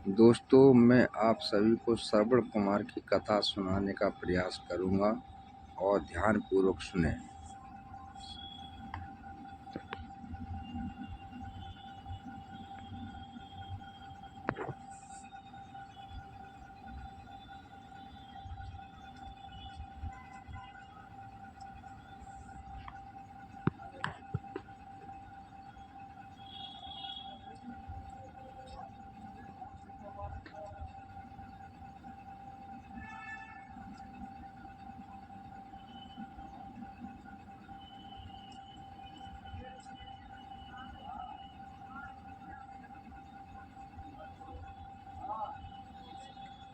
दोस्तों, मैं आप सभी को श्रवण कुमार की कथा सुनाने का प्रयास करूंगा और ध्यानपूर्वक सुनें।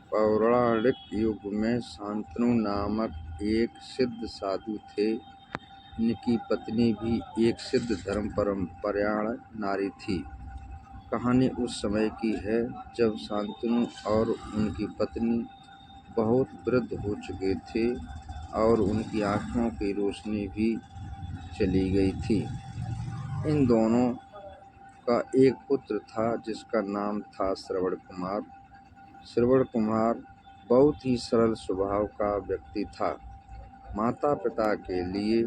पौराणिक युग में शांतनु नामक एक सिद्ध साधु थे। इनकी पत्नी भी एक सिद्ध धर्म परायण नारी थी। कहानी उस समय की है जब शांतनु और उनकी पत्नी बहुत वृद्ध हो चुके थे और उनकी आँखों की रोशनी भी चली गई थी। इन दोनों का एक पुत्र था जिसका नाम था श्रवण कुमार। श्रवण कुमार बहुत ही सरल स्वभाव का व्यक्ति था। माता पिता के लिए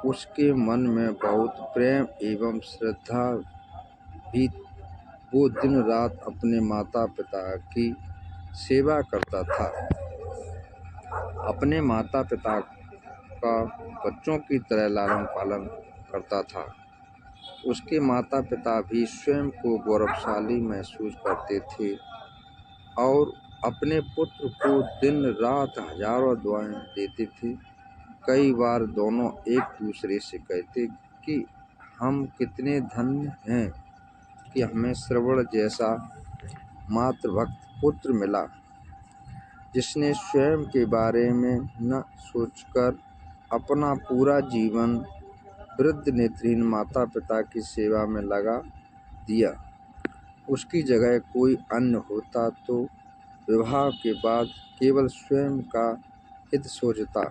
उसके मन में बहुत प्रेम एवं श्रद्धा भी। वो दिन रात अपने माता पिता की सेवा करता था। अपने माता पिता का बच्चों की तरह लालन पालन करता था। उसके माता पिता भी स्वयं को गौरवशाली महसूस करते थे और अपने पुत्र को दिन रात हजारों दुआएं देते थे। कई बार दोनों एक दूसरे से कहते कि हम कितने धन्य हैं कि हमें श्रवण जैसा मातृभक्त पुत्र मिला, जिसने स्वयं के बारे में न सोचकर अपना पूरा जीवन वृद्ध नेत्रहीन माता पिता की सेवा में लगा दिया। उसकी जगह कोई अन्य होता तो विवाह के बाद केवल स्वयं का हित सोचता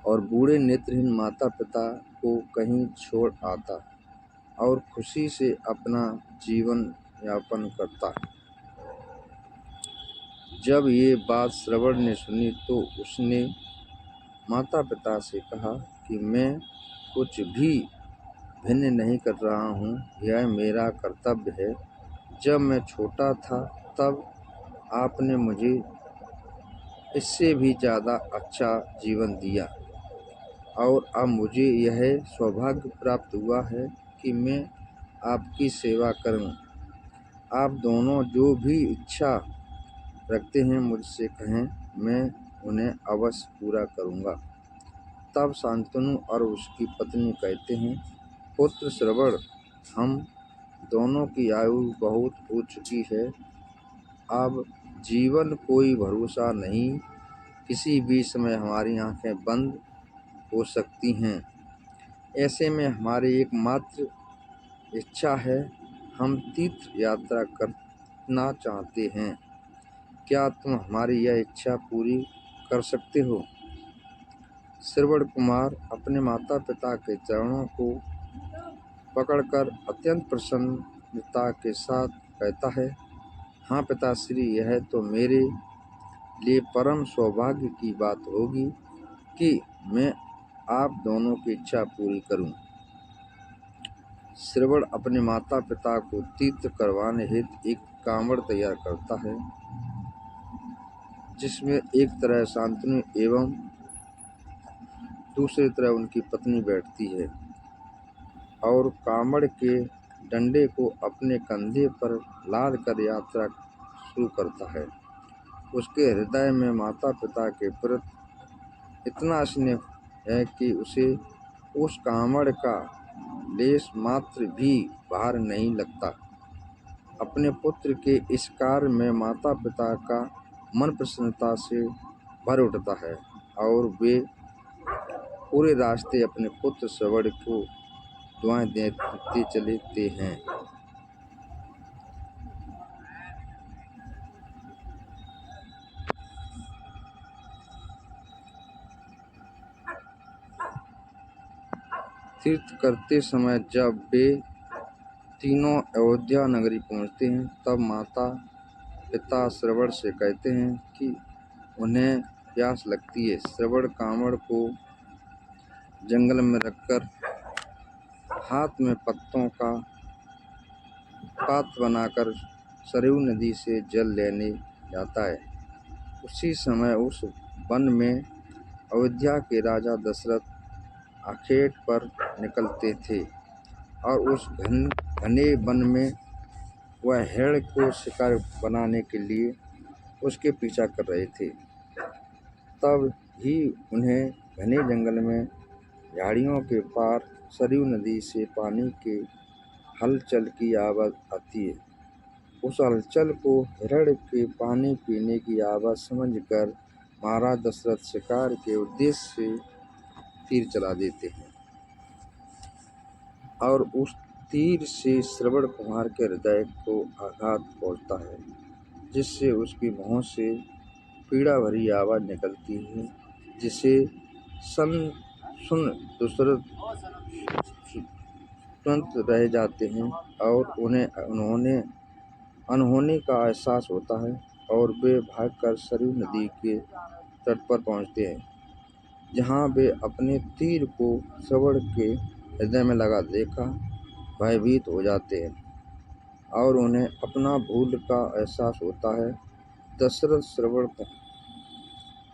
और बूढ़े नेत्रहीन माता पिता को कहीं छोड़ आता और खुशी से अपना जीवन यापन करता। जब ये बात श्रवण ने सुनी तो उसने माता पिता से कहा कि मैं कुछ भी भिन्न नहीं कर रहा हूँ, यह मेरा कर्तव्य है। जब मैं छोटा था तब आपने मुझे इससे भी ज़्यादा अच्छा जीवन दिया और अब मुझे यह सौभाग्य प्राप्त हुआ है कि मैं आपकी सेवा करूं। आप दोनों जो भी इच्छा रखते हैं मुझसे कहें, मैं उन्हें अवश्य पूरा करूंगा। तब शांतनु और उसकी पत्नी कहते हैं, पुत्र श्रवण, हम दोनों की आयु बहुत हो चुकी है। अब जीवन कोई भरोसा नहीं, किसी भी समय हमारी आंखें बंद हो सकती हैं। ऐसे में हमारी एकमात्र इच्छा है, हम तीर्थ यात्रा करना चाहते हैं। क्या तुम हमारी यह इच्छा पूरी कर सकते हो? श्रवण कुमार अपने माता पिता के चरणों को पकड़कर अत्यंत प्रसन्नता के साथ कहता है, हाँ पिताश्री, यह तो मेरे लिए परम सौभाग्य की बात होगी कि मैं आप दोनों की इच्छा पूरी करूं। श्रवण अपने माता पिता को तीर्थ करवाने हेतु एक कांवड़ तैयार करता है, जिसमें एक तरह शांतनु एवं दूसरी तरफ उनकी पत्नी बैठती है और कांवड़ के डंडे को अपने कंधे पर लाद कर यात्रा शुरू करता है। उसके हृदय में माता पिता के प्रति इतना स्नेह है कि उसे उस कांवड़ का लेश मात्र भी भार नहीं लगता। अपने पुत्र के इस कार्य में माता पिता का मन प्रसन्नता से भर उठता है और वे पूरे रास्ते अपने पुत्र श्रवण को दुआएं देते चलते हैं। तीर्थ करते समय जब वे तीनों अयोध्या नगरी पहुँचते हैं। तब माता पिता श्रवण से कहते हैं कि उन्हें प्यास लगती है। श्रवण कांवड़ को जंगल में रखकर हाथ में पत्तों का पात्र बनाकर सरयू नदी से जल लेने जाता है। उसी समय उस वन में अयोध्या के राजा दशरथ आखेट पर निकलते थे और उस घने वन में वह हिरण को शिकार बनाने के लिए उसके पीछा कर रहे थे। तब ही उन्हें घने जंगल में झाड़ियों के पार सरयू नदी से पानी के हलचल की आवाज़ आती है। उस हलचल को हिरण के पानी पीने की आवाज़ समझकर महाराज दशरथ शिकार के उद्देश्य से तीर चला देते हैं और उस तीर से श्रवण कुमार के हृदय को आघात पहुंचता है, जिससे उसकी मुँह से पीड़ा भरी आवाज़ निकलती है, जिसे सुन दशरथ तुरंत रह जाते हैं और उन्हें अनहोनी का एहसास होता है और वे भागकर सरयू नदी के तट पर पहुंचते हैं, जहां वे अपने तीर को श्रवण के हृदय में लगा देखा भयभीत हो जाते हैं और उन्हें अपना भूल का एहसास होता है। दशरथ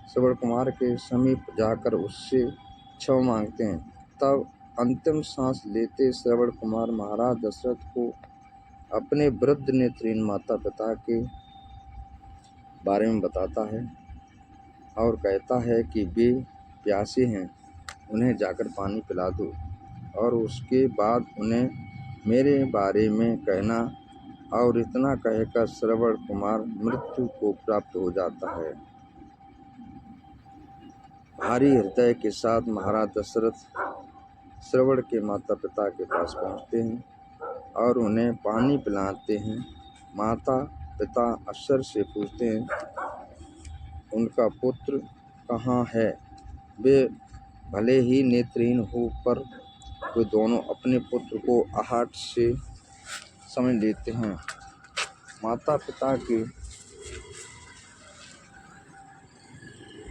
श्रवण कुमार के समीप जाकर उससे क्षमा मांगते हैं। तब अंतिम सांस लेते श्रवण कुमार महाराज दशरथ को अपने वृद्ध नेत्रहीन माता पिता के बारे में बताता है और कहता है कि वे प्यासे हैं, उन्हें जाकर पानी पिला दो, और उसके बाद उन्हें मेरे बारे में कहना। और इतना कहकर श्रवण कुमार मृत्यु को प्राप्त हो जाता है। भारी हृदय के साथ महाराज दशरथ श्रवण के माता पिता के पास पहुंचते हैं और उन्हें पानी पिलाते हैं। माता पिता अश्चर्य से पूछते हैं, उनका पुत्र कहाँ है? वे भले ही नेत्रहीन हो, पर वे दोनों अपने पुत्र को आहट से समझ लेते हैं। माता पिता के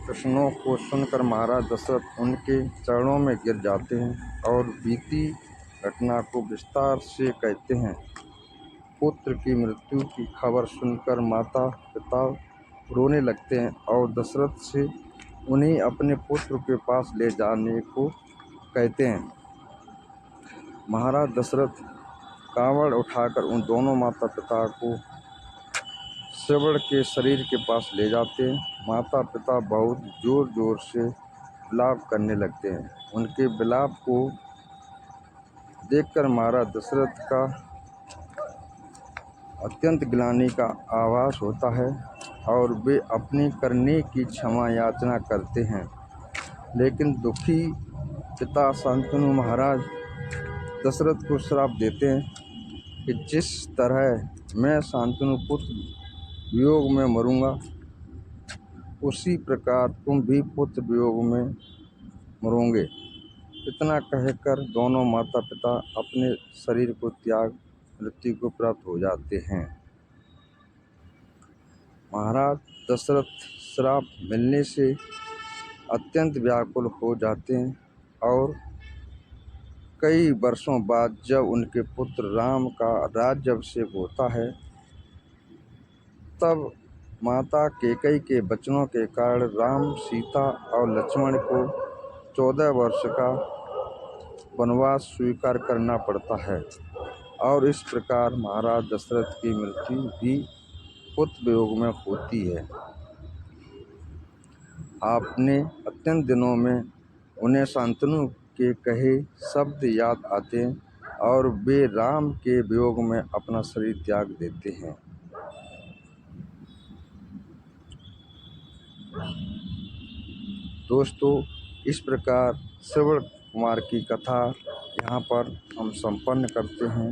प्रश्नों को सुनकर महाराज दशरथ उनके चरणों में गिर जाते हैं और बीती घटना को विस्तार से कहते हैं। पुत्र की मृत्यु की खबर सुनकर माता पिता रोने लगते हैं और दशरथ से उन्हें अपने पुत्र के पास ले जाने को कहते हैं। महाराज दशरथ कांवड़ उठाकर उन दोनों माता पिता को श्रवण के शरीर के पास ले जाते हैं। माता पिता बहुत जोर जोर से विलाप करने लगते हैं। उनके विलाप को देखकर महाराज दशरथ का अत्यंत ग्लानि का आभास होता है और वे अपनी करने की क्षमा याचना करते हैं। लेकिन दुखी पिता शांतनु महाराज दशरथ को श्राप देते हैं कि जिस तरह मैं शांतनु पुत्र वियोग में मरूंगा, उसी प्रकार तुम भी पुत्र वियोग में मरोगे। इतना कहकर दोनों माता पिता अपने शरीर को त्याग मृत्यु को प्राप्त हो जाते हैं। महाराज दशरथ श्राप मिलने से अत्यंत व्याकुल हो जाते हैं और कई वर्षों बाद जब उनके पुत्र राम का राज्याभिषेक होता है, तब माता कैकेयी के वचनों के कारण राम, सीता और लक्ष्मण को 14 वर्ष का वनवास स्वीकार करना पड़ता है और इस प्रकार महाराज दशरथ की मृत्यु भी पुत्र वियोग में होती है। अपने अत्यंत दिनों में उन्हें शांतनु के कहे शब्द याद आते हैं और वे राम के वियोग में अपना शरीर त्याग देते हैं। दोस्तों, इस प्रकार श्रवण कुमार की कथा यहाँ पर हम संपन्न करते हैं।